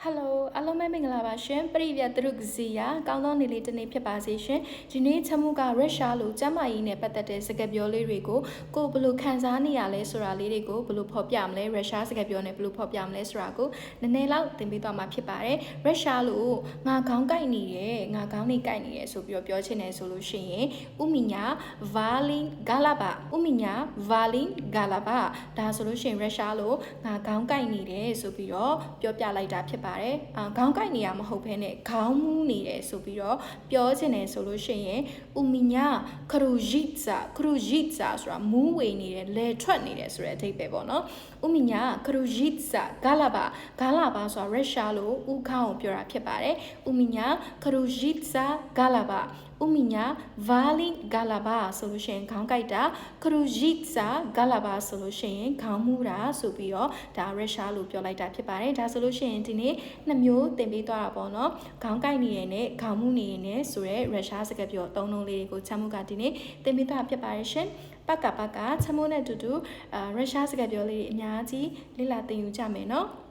Hello အားလုံးပဲမင်္ဂလာပါရှင်ပရိဗျတ်သူတို့ကစီယာကောင်းသောနေ့လေးတစ်နေ့ဖြစ်ပါစေရှင်ဒီနေ့ချက်မှုကရုရှားလိုကျမ်းမာရေးနဲ့ပတ်သက်တဲ့စကားပြောလေးတွေကိုကိုဘယ်လိုခံစားနေရလဲဆိုတာလေးတွေကိုဘယ်လိုဖော်ပြမလဲရုရှားစကားပြောနဲ့ဘယ်လိုဖော်ပြမလဲဆိုတာကိုနည်းနည်းလောက်သင်ပေးသွားမှာဖြစ်ပါတယ်ရုရှားလိုငါခေါင်းကိုက်နေတယ်ငါခေါင်းလေးကိုက်နေတယ်ဆိုပြီးပြောချင်တယ်ဆိုလို့ရှိရင်ဥမီညာဗာလင်ဂါလာဘာဥမီညာဗာလင်ဂါလာဘာဒါဆိုလို့ရှိရင်ရုရှားလိုငါခေါင်းကိုက်နေတယ်ဆိုပြီးတော့ပြောပြလိုက်တာဖြစ်ပါတယ်ခေါင်းကိုက်နေရမဟုတ်ဘဲနဲ့ခေါင်းမူးနေတယ်ဆိုပြီးတော့ပြောချင်တယ်ဆိုလို့ရှိရင်ဥမီညာခရူဂျီဇာဆိုတာမူးဝေနေတယ်လဲထွက်နေတယ်ဆိုတဲ့အဓိပ္ပာယ်ပေါ့နော်ဥမီညာခရူဂျီဇာဂါလာဘာဆိုတာရုရှားလိုဥခေါင်းကိုပြောတာဖြစ်ပါတယ်ဥမီညာခရူဂျီဇာဂါလာဘာဥမီညာဗာလင်ဂါလာဘာဆိုလို့ရှိရင်ခေါင်းကိုက်တာခရူဂျီဇာဂါလာဘာဆိုလို့ရှိရင်ခေါင်းမူးတာဆိုပြီးတော့ဒါရုရှားလိုပြောလိုက်တာဖြစ်ပါတယ်ဒါဆိုလို့ရှိရင်ဒီနေ့နှစ်မျိုးသင်ပေးသွားတာပေါ့နော်ခေါင်းကိုက်နေရနဲ့ခေါင်းမူးနေရနဲ့ဆိုရဲရုရှားစကားပြောသုံးလုံးလေးတွေကိုချမ်းမှုကဒီနေ့သင်ပေးသွားဖြစ်ပါတယ်ရှင်ပကချမ်းမှုနဲ့တူတူရုရှားစကားပြောလေးအများကြီးလေ့လာသင်ယူကြမယ်နော်